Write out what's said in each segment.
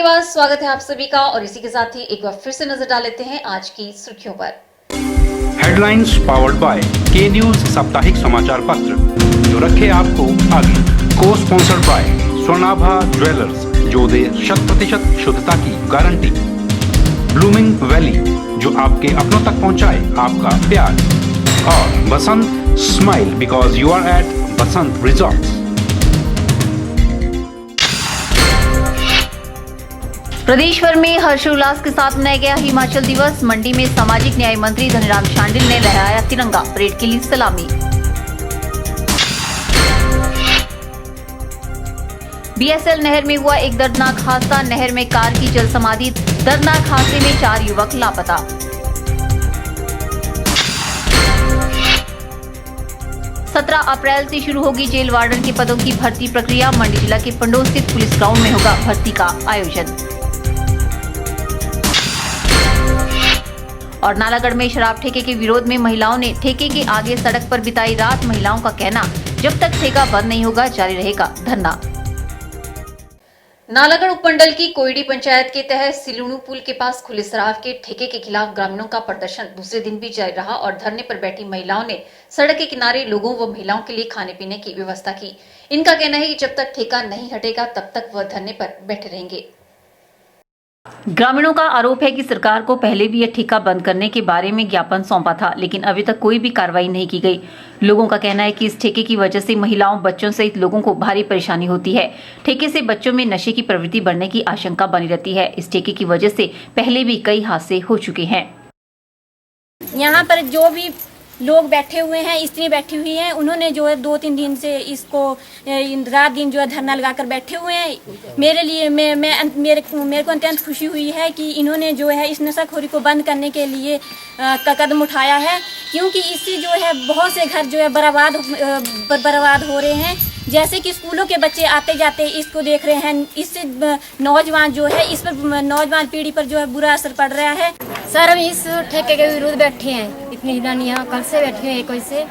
धन्यवाद। स्वागत है आप सभी का और इसी के साथ ही एक बार फिर से नजर डाल लेते हैं आज की सुर्खियों पर। हेडलाइंस पावर्ड बाय के न्यूज साप्ताहिक समाचार पत्र, जो रखे आपको आगे। को स्पॉन्सर्ड बाय स्वर्णाभा ज्वेलर्स, जो दे 100% शुद्धता की गारंटी। ब्लूमिंग वैली, जो आपके अपनों तक पहुंचाए आपका प्यार। और Basant smile, because you are at Basant resorts. प्रदेश भर में हर्षोल्लास के साथ मनाया गया हिमाचल दिवस। मंडी में सामाजिक न्याय मंत्री धनीराम शांडिल ने लहराया तिरंगा, परेड के लिए सलामी। बीएसएल नहर में हुआ एक दर्दनाक हादसा, नहर में कार की जल समाधि। दर्दनाक हादसे में 4 युवक लापता। सत्रह अप्रैल से शुरू होगी जेल वार्डन के पदों की भर्ती प्रक्रिया। मंडी जिला के पंडोह स्थित पुलिस ग्राउंड में होगा भर्ती का आयोजन। और नालागढ़ में शराब ठेके के विरोध में महिलाओं ने ठेके के आगे सड़क पर बिताई रात। महिलाओं का कहना, जब तक ठेका बंद नहीं होगा जारी रहेगा धरना। नालागढ़ उपमंडल की कोयडी पंचायत के तहत सिलुणु पुल के पास खुले शराब के ठेके के खिलाफ ग्रामीणों का प्रदर्शन दूसरे दिन भी जारी रहा और धरने पर बैठी महिलाओं ने सड़क के किनारे लोगों व महिलाओं के लिए खाने पीने की व्यवस्था की। इनका कहना है कि जब तक ठेका नहीं हटेगा तब तक वह धरने पर बैठे रहेंगे। ग्रामीणों का आरोप है कि सरकार को पहले भी यह ठेका बंद करने के बारे में ज्ञापन सौंपा था, लेकिन अभी तक कोई भी कार्रवाई नहीं की गई। लोगों का कहना है कि इस ठेके की वजह से महिलाओं, बच्चों सहित लोगों को भारी परेशानी होती है। ठेके से बच्चों में नशे की प्रवृत्ति बढ़ने की आशंका बनी रहती है। इस ठेके की वजह से पहले भी कई हादसे हो चुके हैं। यहाँ पर जो भी लोग बैठे हुए हैं, स्त्री बैठी हुई हैं, उन्होंने जो है 2-3 दिन से इसको रात दिन जो है धरना लगाकर बैठे हुए हैं। मेरे लिए मेरे को अत्यंत खुशी हुई है कि इन्होंने जो है इस नशाखोरी को बंद करने के लिए कदम उठाया है, क्योंकि इससे जो है बहुत से घर जो है बर्बाद हो रहे हैं। जैसे कि स्कूलों के बच्चे आते जाते इसको देख रहे हैं, इससे नौजवान जो है इस पर नौजवान पीढ़ी पर जो है बुरा असर पड़ रहा है। सर, हम इस ठेके के विरुद्ध बैठे हैं। इतनी जनानी यहाँ कल से बैठी हुई है, कोई से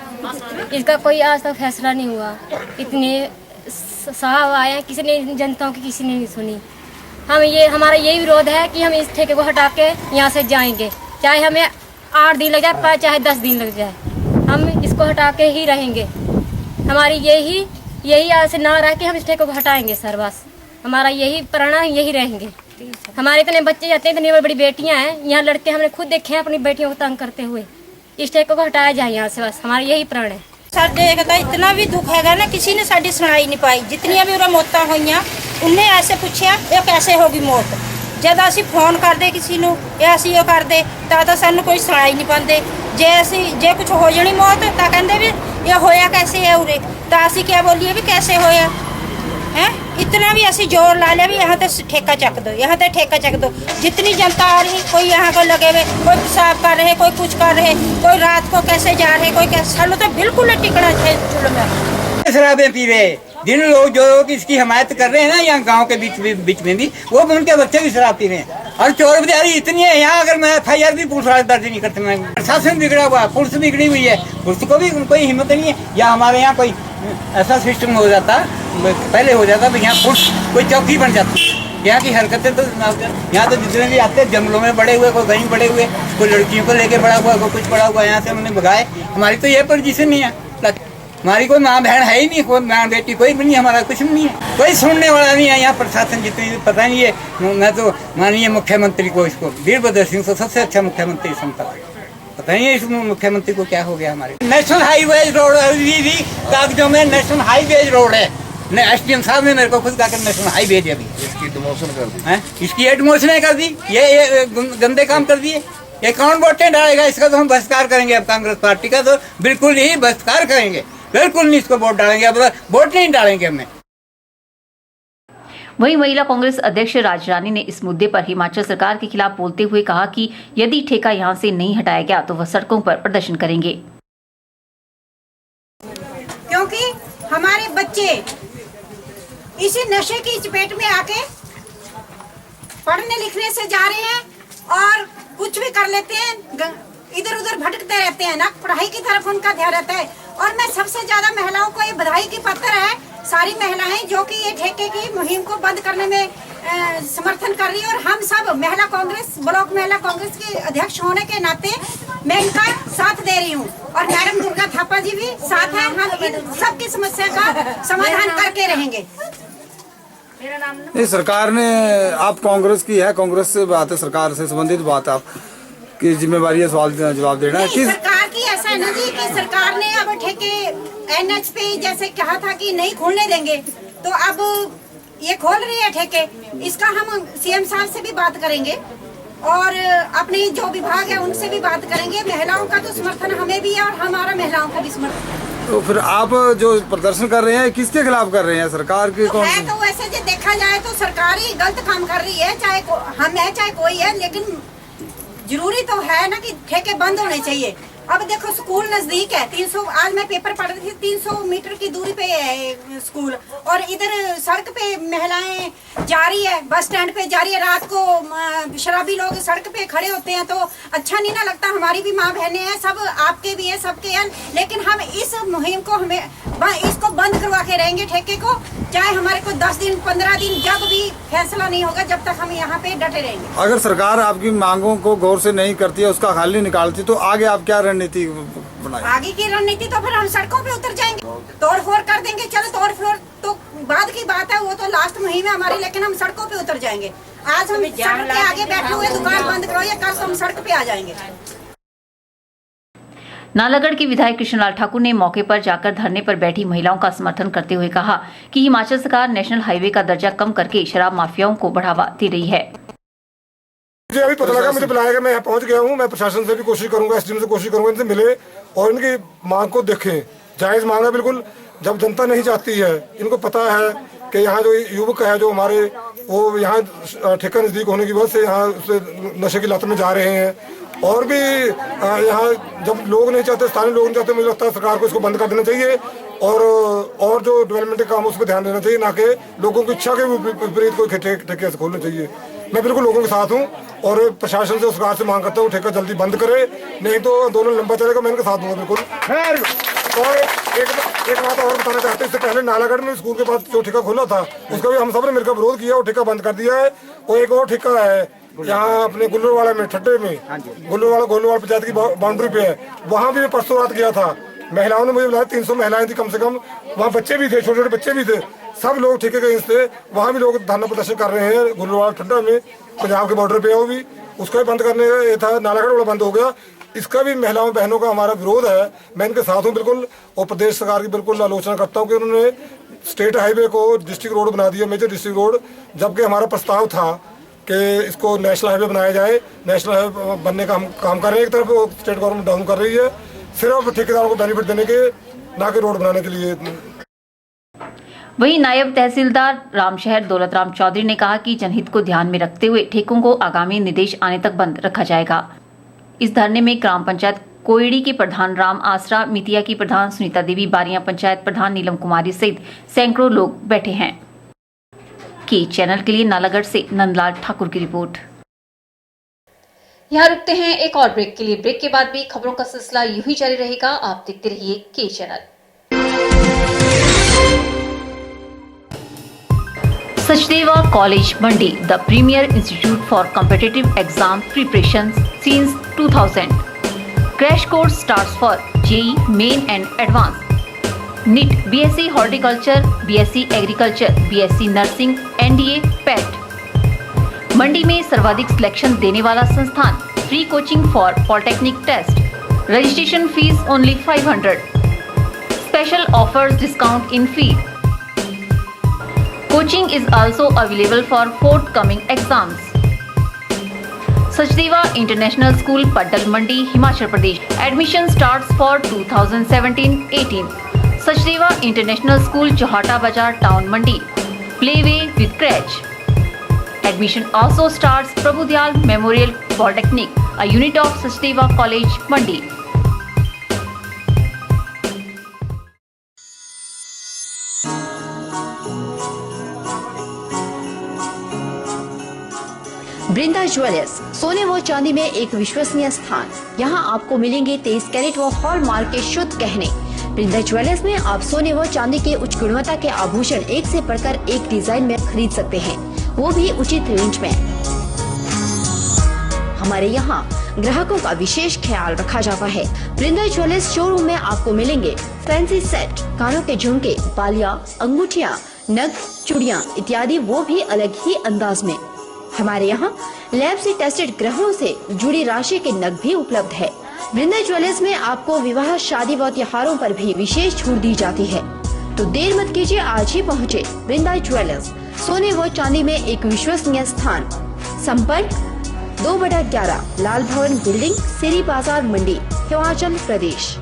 इसका कोई आज तक फैसला नहीं हुआ। इतने साहब आए हैं, किसी ने जनताओं की किसी ने नहीं सुनी। हमारा यही विरोध है कि हम इस ठेके को हटा के यहाँ से जाएंगे, चाहे हमें 8 दिन लग जाए, चाहे 10 दिन लग जाए, हम इसको हटा के ही रहेंगे। हमारी यही आज से ना रह के हम इस ठेके को हटाएंगे सर, बस हमारा यही प्रण, यही रहेंगे। हमारे इतने बच्चे जाते हैं, इतनी बड़ी बेटियां हैं, यहाँ लड़के हमने खुद देखे हैं अपनी बेटियों को तंग करते हुए। इस ठेके को हटाया जाए यहाँ से, बस हमारा यही प्रण है। ਸਾਡੇ ਤਾਂ इतना भी दुख हैगा ना, किसी ने साड़ी सुनाई नहीं पाई। जितनियां भी मौतां होईयां उन्हें ऐसे पूछया ये कैसे होगी मौत। जब असी फोन करते किसी ਨੂੰ ਇਹ ਅਸੀਂ ਉਹ ਕਰਦੇ ਤਾਂ ਸਾਨੂੰ ਕੋਈ ਸੁਣਾਈ ਨਹੀਂ ਪਾਉਂਦੇ। ਜੇ कुछ हो जानी मौत ਤਾਂ ਕਹਿੰਦੇ ਵੀ ਇਹ ਹੋਇਆ कैसे है उरे, ਤਾਂ ਅਸੀਂ क्या बोलिए भी कैसे होया है। इतना भी ऐसी जोर ला लिया भी यहाँ तो ठेका चक दो, यहाँ तो ठेका चक दो। जितनी जनता आ रही, कोई यहाँ को लगे हुए, कोई पेशाब कर रहे, कोई कुछ कर रहे, कोई रात को कैसे जा रहे, कोई कैसे। सालों तो बिल्कुल नहीं टिकना चाहिए चूल्हे में। शराबें पी रहे जिन लोग जो इसकी हिमायत कर रहे हैं ना, यहाँ गांव के बीच में भी, वो उनके बच्चे भी शराब पी रहे हैं। और चोर बाजारी इतनी है यहाँ, अगर मैं FIR भी पुलिस वाले दर्ज नहीं करते। मैं प्रशासन बिगड़ा हुआ, पुलिस बिगड़ी हुई है, पुलिस को भी कोई हिम्मत नहीं है। या हमारे यहाँ कोई ऐसा सिस्टम हो जाता, पहले हो जाता तो यहाँ पुलिस कोई चौकी बन जाती। यहाँ की हरकतें तो यहाँ तो जितने भी आते हैं जंगलों में बड़े हुए, कोई कहीं बड़े हुए, कोई लड़कियों को लेके बड़ा हुआ, कोई कुछ बड़ा हुआ, यहाँ से हमने भगाए। हमारी तो ये पोजीशन नहीं है, हमारी कोई माँ बहन है ही नहीं, कोई माँ बेटी कोई भी नहीं, हमारा कुछ नहीं है, कोई सुनने वाला नहीं है। यहाँ प्रशासन जितनी पता नहीं है। मैं तो माननीय मुख्यमंत्री को, इसको वीरभद्र सिंह को सबसे अच्छा मुख्यमंत्री समझता हूँ। पता नहीं है इस मुख्यमंत्री को क्या हो गया। हमारे नेशनल हाईवे रोड भी कागजों में नेशनल हाईवे रोड है। SDM साहब ने मेरे को खुद कहकर नेशनल हाईवे दिया, इसकी डिमोशन कर दी, इसकी एडमोशन कर दी। ये गंदे काम कर दिए। ये कौन वोटें डालेगा? इसका तो हम बहिष्कार करेंगे। अब कांग्रेस पार्टी का तो बिल्कुल ही बहिष्कार करेंगे, बिल्कुल नहीं इसको वोट डालेंगे। अब वोट नहीं डालेंगे हमने। वहीं महिला कांग्रेस अध्यक्ष राज रानी ने इस मुद्दे पर हिमाचल सरकार के खिलाफ बोलते हुए कहा कि यदि ठेका यहां से नहीं हटाया गया तो वह सड़कों पर प्रदर्शन करेंगे। क्योंकि हमारे बच्चे इसी नशे की चपेट में आके पढ़ने लिखने से जा रहे हैं और कुछ भी कर लेते हैं, इधर उधर भटकते रहते हैं ना, पढ़ाई की तरफ उनका ध्यान रहता है। और मैं सबसे ज्यादा महिलाओं को ये बधाई की पात्र है, सारी महिलाएं जो कि ये ठेके की मुहिम को बंद करने में समर्थन कर रही है और हम सब महिला कांग्रेस, ब्लॉक महिला कांग्रेस के अध्यक्ष होने के नाते मैं इनका साथ दे रही हूँ और मैडम दुर्गा थापा जी भी साथ है। हम इन सबकी समस्या का समाधान करके रहेंगे। नहीं, सरकार ने, आप कांग्रेस की है, कांग्रेस से बात है, सरकार से संबंधित बात आप की जिम्मेवारी है, सवाल जवाब देना है। नहीं, सरकार की ऐसा है ना जी कि सरकार ने अब ठेके NH पे जैसे कहा था कि नहीं खोलने देंगे, तो अब ये खोल रही है ठेके। इसका हम CM साहब से भी बात करेंगे और अपने जो विभाग है उनसे भी बात करेंगे। महिलाओं का तो समर्थन हमें भी है और हमारा महिलाओं का भी समर्थन। तो फिर आप जो प्रदर्शन कर रहे हैं किसके खिलाफ कर रहे हैं? सरकार के तो है तो वैसे जो देखा जाए तो सरकार ही गलत काम कर रही है, चाहे हम है चाहे कोई है, लेकिन जरूरी तो है ना कि ठेके बंद होने चाहिए। अब देखो स्कूल नजदीक है, 300, आज मैं पेपर पढ़ रही थी, 300 मीटर की दूरी पे है स्कूल और इधर सड़क पे महिलाएं जा रही है, बस स्टैंड पे जा रही है। रात को शराबी लोग सड़क पे खड़े होते हैं तो अच्छा नहीं ना लगता। हमारी भी माँ बहनें हैं, सब आपके भी है, सबके हैं, लेकिन हम इस मुहिम को इसको बंद करवा के रहेंगे ठेके को, चाहे हमारे को 10 दिन 15 दिन जब भी फैसला नहीं होगा, जब तक हम यहाँ पे डटे रहेंगे। अगर सरकार आपकी मांगों को गौर से नहीं करती है, उसका हल नहीं निकालती, तो आगे आप क्या रणनीति बनाएं? आगे की रणनीति तो फिर हम सड़कों पे उतर जाएंगे, तोड़ फोड़ कर देंगे। चलो तोड़ फोड़ तो बाद की बात है, वो तो लास्ट मुहिम है हमारी, लेकिन हम सड़कों पे उतर जाएंगे। आज हम सड़क के आगे बैठे हुए दुकान बंद करो, या कल तो हम सड़क पे आ जाएंगे। नालागढ़ के विधायक कृष्णलाल ठाकुर ने मौके पर जाकर धरने पर बैठी महिलाओं का समर्थन करते हुए कहा कि हिमाचल सरकार नेशनल हाईवे का दर्जा कम करके शराब माफियाओं को बढ़ावा दे रही है। मुझे अभी पता लगा, मुझे बुलाया गया, मैं यहाँ पहुँच गया हूँ। मैं प्रशासन से भी कोशिश करूंगा, SDM से कोशिश करूंगा, इनसे मिले और इनकी मांग को देखें। जायज मांग है बिल्कुल। जब जनता नहीं चाहती है, इनको पता है कि यहाँ जो युवक है जो हमारे, वो यहाँ ठेका नजदीक होने की वजह से यहाँ नशे की लत में जा रहे हैं। और भी यहाँ जब लोग नहीं चाहते, स्थानीय लोग नहीं चाहते, मुझे लगता है सरकार को इसको बंद कर देना चाहिए और जो डेवलपमेंट के काम उस पर ध्यान देना चाहिए, ना कि लोगों की इच्छा के विपरीत कोई ठेके से खोलना चाहिए। मैं बिल्कुल लोगों के साथ हूँ और प्रशासन से, सरकार से मांग करता हूँ ठेका जल्दी बंद करे, नहीं तो आंदोलन लंबा चलेगा। मैं इनके साथ दूंगा बिल्कुल। और एक बात और बताना चाहते हैं, इससे पहले नालागढ़ में स्कूल के पास जो ठेका खोला था, उसका भी हम सब ने मिलकर विरोध किया और ठेका बंद कर दिया है। और एक और ठेका है यहाँ अपने गुल्लूवाला में, ठट्टे में, गोलूवाला पंचायत की बाउंड्री पे है, वहाँ भी परसों रात गया था। महिलाओं ने मुझे बुलाया, 300 महिलाएं थी कम से कम, वहाँ बच्चे भी थे, छोटे छोटे बच्चे भी थे, सब लोग ठेके के थे। वहाँ भी लोग धरना प्रदर्शन कर रहे हैं गुल्लूवाला ठट्टा में, पंजाब के बॉर्डर पे है वो भी। उसका भी बंद करने का था, नालागढ़ वाला बंद हो गया। इसका भी महिलाओं बहनों का हमारा विरोध है। मैं इनके साथ हूँ बिल्कुल, और प्रदेश सरकार की बिल्कुल आलोचना करता हूँ कि उन्होंने स्टेट हाईवे को डिस्ट्रिक्ट रोड बना दिया, मेजर डिस्ट्रिक्ट रोड, जबकि हमारा प्रस्ताव था कि इसको नेशनल हाईवे बनाया जाए। नेशनल हाईवे बनने का हम काम कर रहे हैं। एक तरफ स्टेट गवर्नमेंट डाउन कर रही है सिर्फ ठेकेदारों को बेनिफिट देने के, ना कि रोड बनाने के लिए। वहीं नायब तहसीलदार रामशहर दौलत राम चौधरी ने कहा कि जनहित को ध्यान में रखते हुए ठेकों को आगामी निर्देश आने तक बंद रखा जाएगा। इस धरने में ग्राम पंचायत कोयड़ी के प्रधान राम आसरा, मितिया की प्रधान सुनीता देवी, बारियां पंचायत प्रधान नीलम कुमारी सहित सैकड़ों लोग बैठे हैं। के चैनल के लिए नालागढ़ से नंदलाल ठाकुर की रिपोर्ट। यहाँ रुकते हैं एक और ब्रेक के लिए। ब्रेक के बाद भी खबरों का सिलसिला यूं ही जारी रहेगा। आप देखते रहिए के channel. Sachdeva college Mandi, the premier institute for competitive exam preparation since 2000. Crash course starts for JEE Main and Advanced, NIT, BSc Horticulture, BSc Agriculture, BSc Nursing, NDA, PET. Mandi में सर्वाधिक सिलेक्शन देने वाला संस्थान। Free coaching for polytechnic test. Registration fees only 500. Special offers discount in fee. Coaching is also available for forthcoming exams. Sachdeva International School, Paddal Mandi, Himachal Pradesh. Admission starts for 2017-18. Sachdeva International School, Johata Bazar, Town Mandi. Playway with crèche. Admission also starts Prabhudyal Memorial Polytechnic, a unit of Sachdeva College, Mandi. Brinda jewellers, सोने व चांदी में एक विश्वसनीय स्थान। यहाँ आपको मिलेंगे 23 कैरेट व हॉलमार्क के शुद्ध गहने। बृंदा ज्वेलर्स में आप सोने व चांदी के उच्च गुणवत्ता के आभूषण एक से बढ़कर एक डिजाइन में खरीद सकते हैं। वो भी उचित रेंज में। हमारे यहाँ ग्राहकों का विशेष ख्याल रखा जाता है। वृंदा ज्वेलर्स शोरूम में आपको मिलेंगे फैंसी सेट, कानों के झुमके, बालियां, अंगूठियां, नग, चूड़ियां इत्यादि, वो भी अलग ही अंदाज में। हमारे यहाँ लैब से टेस्टेड ग्रहों से जुड़ी राशि के नग भी उपलब्ध है। वृंदा ज्वेलर्स में आपको विवाह, शादी व त्योहारों पर भी विशेष छूट दी जाती है। तो देर मत कीजिए, आज ही पहुँचे वृंदा ज्वेलर्स, सोने व चांदी में एक विश्वसनीय स्थान। संपर्क 2/11 लाल भवन बिल्डिंग, सिरी बाजार, मंडी, हिमाचल प्रदेश।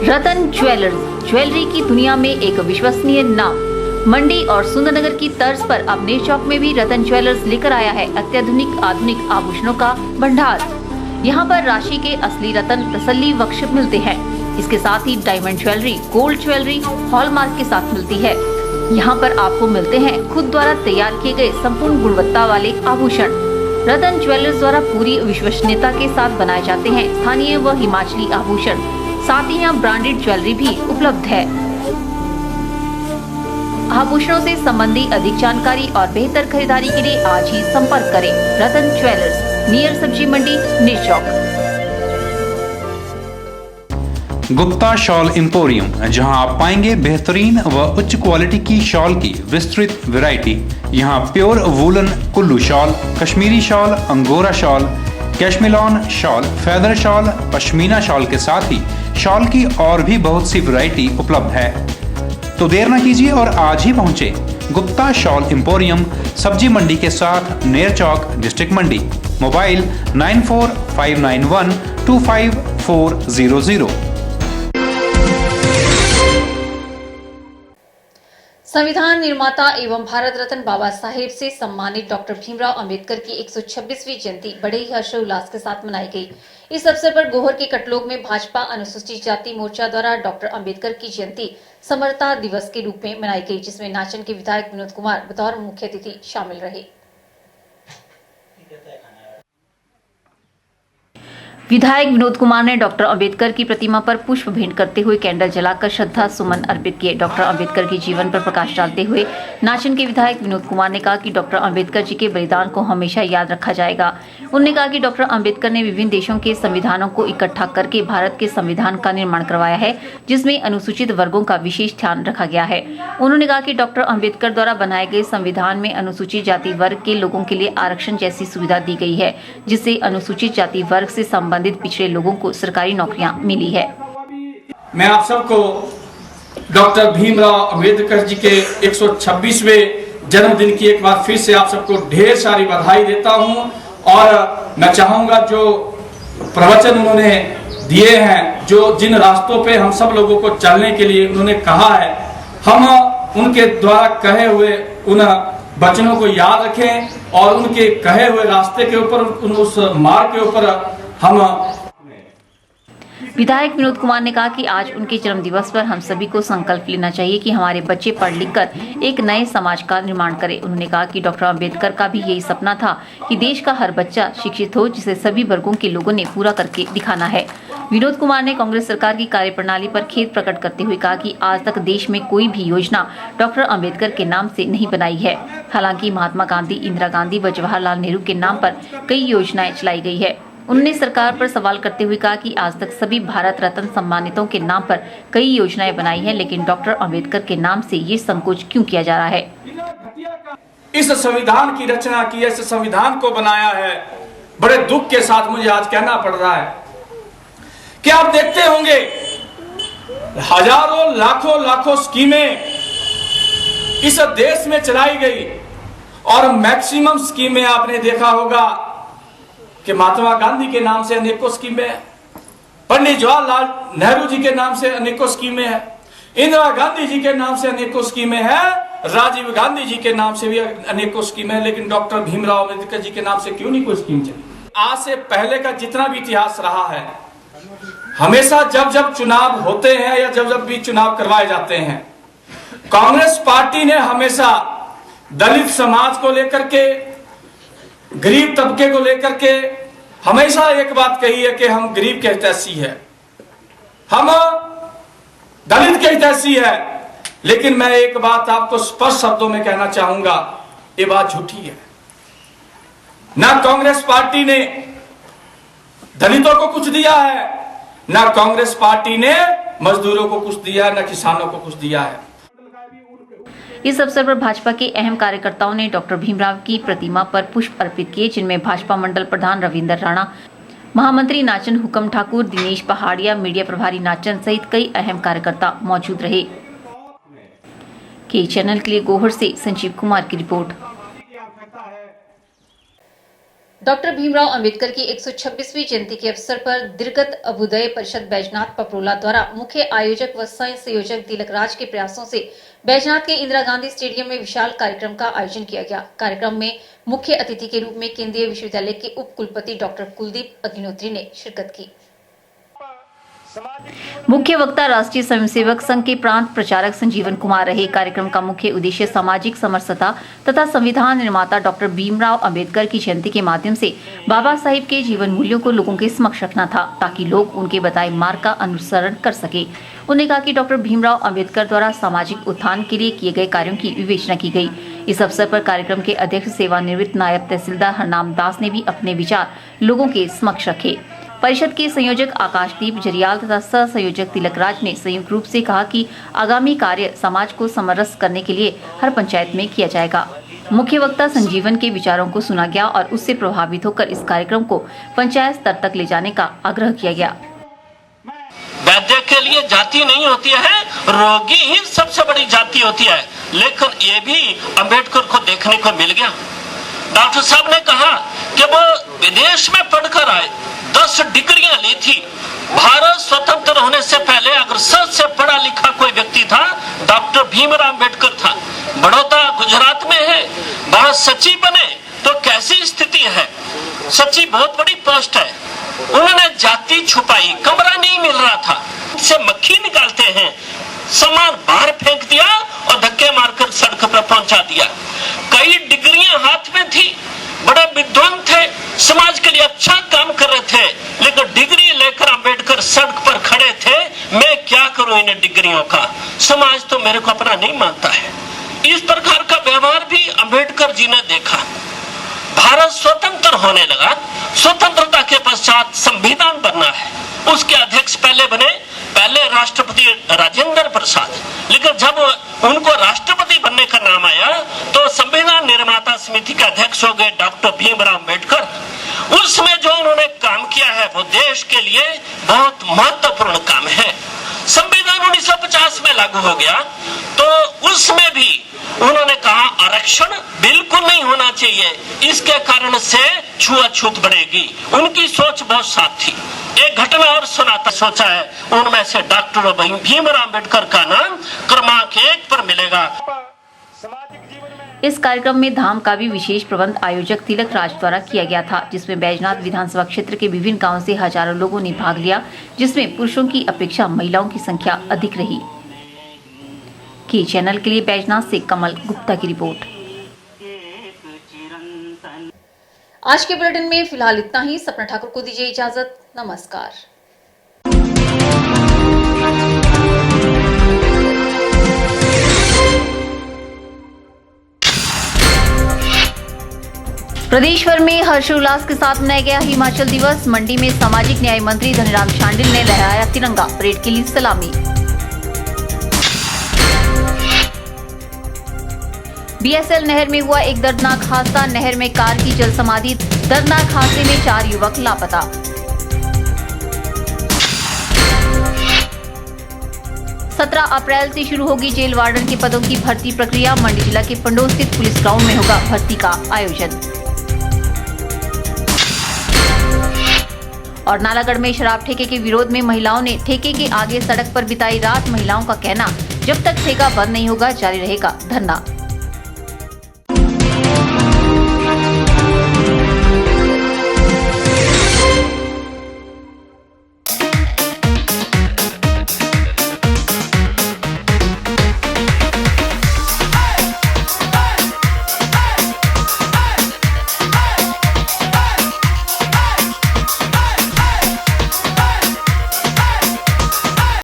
रतन ज्वेलर्स, ज्वेलरी की दुनिया में एक विश्वसनीय नाम। मंडी और सुंदरनगर की तर्ज पर अब नेर चौक में भी रतन ज्वेलर्स लेकर आया है अत्याधुनिक आधुनिक आभूषणों का भंडार। यहाँ पर राशि के असली रतन तसल्ली बख्श मिलते हैं। इसके साथ ही diamond jewellery, gold jewellery hallmark के साथ मिलती है। यहाँ पर आपको मिलते हैं खुद द्वारा तैयार किए गए संपूर्ण गुणवत्ता वाले आभूषण। रतन ज्वेलर्स द्वारा पूरी विश्वसनीयता के साथ बनाए जाते हैं स्थानीय व हिमाचली आभूषण। साथ ही यहाँ ब्रांडेड ज्वेलरी भी उपलब्ध है। आभूषणों से संबंधी अधिक जानकारी और बेहतर खरीदारी के लिए आज ही संपर्क करें रतन ज्वेलर्स, नियर सब्जी मंडी, नेर चौक। गुप्ता शॉल एम्पोरियम, जहां आप पाएंगे बेहतरीन व उच्च क्वालिटी की शॉल की विस्तृत वैरायटी। यहां pure woollen Kullu shawl, Kashmiri shawl, angora shawl, cashmilon shawl, feather shawl, pashmina shawl के साथ ही शॉल की और भी बहुत सी वैरायटी उपलब्ध है। तो देर न कीजिए और आज ही पहुंचे गुप्ता शॉल एम्पोरियम, सब्जी मंडी के साथ, नेर चौक, डिस्ट्रिक्ट मंडी। मोबाइल 9459125400। संविधान निर्माता एवं भारत रत्न बाबा साहेब से सम्मानित डॉक्टर भीमराव अंबेडकर की 126वीं जयंती बड़े ही हर्षोल्लास के साथ मनाई गई। इस अवसर पर गोहर के कटलोग में भाजपा अनुसूचित जाति मोर्चा द्वारा डॉक्टर अंबेडकर की जयंती समरता दिवस के रूप में मनाई गई, जिसमें नाचन के विधायक विनोद कुमार बतौर मुख्य अतिथि शामिल रहे। विधायक विनोद कुमार ने डॉक्टर अंबेडकर की प्रतिमा पर पुष्प भेंट करते हुए कैंडल जलाकर श्रद्धा सुमन अर्पित किए। डॉक्टर अंबेडकर के जीवन पर प्रकाश डालते हुए नाचन के विधायक विनोद कुमार ने कहा कि डॉक्टर अंबेडकर जी के बलिदान को हमेशा याद रखा जाएगा। उन्होंने कहा कि डॉक्टर अंबेडकर ने विभिन्न देशों के संविधानों को इकट्ठा करके भारत के संविधान का निर्माण करवाया है, जिसमें अनुसूचित वर्गों का विशेष ध्यान रखा गया है। उन्होंने कहा कि डॉक्टर अंबेडकर द्वारा बनाए गए संविधान में अनुसूचित जाति वर्ग के लोगों के लिए आरक्षण जैसी सुविधा दी गई है, जिससे अनुसूचित जाति वर्ग से संबंधित पिछड़े लोगों को सरकारी नौकरियां मिली है। मैं आप सबको डॉक्टर भीमराव अंबेडकर जी के 126वें जन्मदिन की एक बार फिर से आप सबको ढेर सारी बधाई देता हूं और मैं चाहूंगा जो प्रवचन उन्होंने दिए हैं, जो जिन रास्तों पे हम सब लोगों को चलने के लिए उन्होंने कहा है, हम उनके द्वारा कहे हुए उन वचनों को याद रखें और उनके कहे हुए रास्ते के ऊपर, उस मार्ग के ऊपर हम। विधायक विनोद कुमार ने कहा कि आज उनके जन्म दिवस पर हम सभी को संकल्प लेना चाहिए कि हमारे बच्चे पढ़ लिख कर एक नए समाज का निर्माण करें। उन्होंने कहा कि डॉक्टर अंबेडकर का भी यही सपना था कि देश का हर बच्चा शिक्षित हो, जिसे सभी वर्गों के लोगों ने पूरा करके दिखाना है। विनोद कुमार ने कांग्रेस सरकार की कार्यप्रणाली पर खेद प्रकट करते हुए कहा कि आज तक देश में कोई भी योजना डॉक्टर अंबेडकर के नाम से नहीं बनाई है। हालांकि महात्मा गांधी, इंदिरा गांधी व जवाहरलाल नेहरू के नाम पर कई योजनाएं चलाई गई है। उन्होंने सरकार पर सवाल करते हुए कहा कि आज तक सभी भारत रत्न सम्मानितों के नाम पर कई योजनाएं बनाई हैं, लेकिन डॉक्टर अंबेडकर के नाम से ये संकोच क्यों किया जा रहा है। इस संविधान की रचना की, इस संविधान को बनाया है, बड़े दुख के साथ मुझे आज कहना पड़ रहा है कि आप देखते होंगे हजारों लाखों स्कीमें इस देश में चलाई गई और मैक्सिमम स्कीमें आपने देखा होगा कि महात्मा गांधी के नाम से अनेकों स्कीमें हैं, पंडित जवाहरलाल नेहरू जी के नाम से अनेकों स्कीमें हैं, इंदिरा गांधी जी के नाम से अनेकों स्कीमें हैं, राजीव गांधी जी के नाम से भी अनेकों स्कीमें हैं, लेकिन डॉक्टर भीमराव अंबेडकर जी के नाम से क्यों नहीं कोई स्कीम चली। आज से पहले का जितना भी इतिहास रहा है, हमेशा जब जब चुनाव होते हैं या जब जब भी चुनाव करवाए जाते हैं, कांग्रेस पार्टी ने हमेशा दलित समाज को लेकर के, गरीब तबके को लेकर के हमेशा एक बात कही है कि हम गरीब के हितैषी है, हम दलित की हितैषी है। लेकिन मैं एक बात आपको स्पष्ट शब्दों में कहना चाहूंगा, ये बात झूठी है। ना कांग्रेस पार्टी ने दलितों को कुछ दिया है, ना कांग्रेस पार्टी ने मजदूरों को कुछ दिया है, ना किसानों को कुछ दिया है। इस अवसर पर भाजपा के अहम कार्यकर्ताओं ने डॉक्टर भीमराव की प्रतिमा पर पुष्प अर्पित किए, जिनमें भाजपा मंडल प्रधान रविंदर राणा, महामंत्री नाचन हुकम ठाकुर, दिनेश पहाड़िया, मीडिया प्रभारी नाचन सहित कई अहम कार्यकर्ता मौजूद रहे। के चैनल के लिए गोहर से संजीव कुमार की रिपोर्ट। डॉक्टर भीमराव अंबेडकर की 126वीं जयंती के अवसर पर दिर्गत अभ्युदय परिषद बैजनाथ पपरोला द्वारा मुख्य आयोजक व सह संयोजक तिलक राज के प्रयासों से बैजनाथ के इंदिरा गांधी स्टेडियम में विशाल कार्यक्रम का आयोजन किया गया। कार्यक्रम में मुख्य अतिथि के रूप में केंद्रीय विश्वविद्यालय के उप कुलपति डॉक्टर कुलदीप अग्निहोत्री ने शिरकत की। मुख्य वक्ता राष्ट्रीय स्वयंसेवक संघ के प्रांत प्रचारक संजीवन कुमार रहे। कार्यक्रम का मुख्य उद्देश्य सामाजिक समरसता तथा संविधान निर्माता डॉक्टर भीमराव अंबेडकर की जयंती के माध्यम से बाबा साहिब के जीवन मूल्यों को लोगों के समक्ष रखना था, ताकि लोग उनके बताए मार्ग का अनुसरण कर सके। उन्होंने कहा कि डॉक्टर भीमराव अंबेडकर द्वारा सामाजिक उत्थान के लिए किए गए कार्यों की विवेचना की गई। इस अवसर पर कार्यक्रम के अध्यक्ष सेवानिवृत्त नायब तहसीलदार हरनाम दास ने भी अपने विचार लोगों के समक्ष रखे। परिषद के संयोजक आकाशदीप जरियाल तथा सह संयोजक तिलक राज ने संयुक्त रूप से कहा कि आगामी कार्य समाज को समरस करने के लिए हर पंचायत में किया जाएगा। मुख्य वक्ता संजीवन के विचारों को सुना गया और उससे प्रभावित होकर इस कार्यक्रम को पंचायत स्तर तक ले जाने का आग्रह किया गया। वैद्य के लिए जाति नहीं होती है, रोगी ही सबसे बड़ी जाति होती है। लेकिन ये भी अंबेडकर को देखने को मिल गया। डॉक्टर साहब ने कहा कि वो विदेश में पढ़कर आए, 10 डिग्रियां ली थी। भारत स्वतंत्र होने से पहले अगर सबसे पढ़ा लिखा कोई व्यक्ति था, डॉक्टर भीमराव अंबेडकर था। बड़ौदा गुजरात में है, वहां सचिव बने तो कैसी स्थिति है, सचिव बहुत बड़ी पोस्ट है। उन्होंने जाति छुपाई, कमरा नहीं मिल रहा था, से मक्खी निकालते हैं, सामान बाहर फेंक दिया और धक्के मारकर सड़क पर पहुंचा दिया। कई डिग्रियां हाथ में थी, बड़े विद्वान थे, समाज के लिए अच्छा काम कर रहे थे, लेकिन डिग्री लेकर अंबेडकर सड़क पर खड़े थे। मैं क्या करूं इन डिग्रियों का, समाज तो मेरे को अपना नहीं मानता है। इस प्रकार का व्यवहार भी अंबेडकर जी ने देखा। भारत स्वतंत्र होने लगा, स्वतंत्रता के पश्चात संविधान बनना है, उसके अध्यक्ष पहले बने राष्ट्रपति राजेंद्र प्रसाद। लेकिन जब उनको राष्ट्रपति बनने का नाम आया तो संविधान निर्माता समिति के अध्यक्ष हो गए डॉक्टर भीमराव अंबेडकर। उसमें जो उन्होंने काम किया है वो देश के लिए बहुत महत्वपूर्ण काम है। संविधान 1950 में लागू हो गया तो उसमें भी उन्होंने कहा आरक्षण बिल्कुल नहीं होना चाहिए, इसके कारण से छुआछूत बढ़ेगी। उनकी सोच बहुत साफ थी। एक घटना और सुनाता सोचा है, उनमें से डॉक्टर भीमराव अंबेडकर का नाम क्रमांक 1 पर मिलेगा। इस कार्यक्रम में धाम का भी विशेष प्रबंध आयोजक तिलक राज द्वारा किया गया था, जिसमें बैजनाथ विधानसभा क्षेत्र के विभिन्न गांवों से हजारों लोगों ने भाग लिया, जिसमें पुरुषों की अपेक्षा महिलाओं की संख्या अधिक रही। के चैनल के लिए बैजनाथ से कमल गुप्ता की रिपोर्ट। आज के बुलेटिन में फिलहाल इतना ही। सपना ठाकुर को दीजिए इजाजत। नमस्कार। प्रदेश भर में हर्षोल्लास के साथ मनाया गया हिमाचल दिवस। मंडी में सामाजिक न्याय मंत्री धनीराम शांडिल ने लहराया तिरंगा, परेड के लिए सलामी। बीएसएल नहर में हुआ एक दर्दनाक हादसा, नहर में कार की जल समाधि। दर्दनाक हादसे में 4 युवक लापता। सत्रह अप्रैल से शुरू होगी जेल वार्डन के पदों की भर्ती प्रक्रिया। मंडी जिला के पंडोह स्थित पुलिस ग्राउंड में होगा भर्ती का आयोजन। और नालागढ़ में शराब ठेके के विरोध में महिलाओं ने ठेके के आगे सड़क पर बिताई रात। महिलाओं का कहना, जब तक ठेका बंद नहीं होगा जारी रहेगा धरना।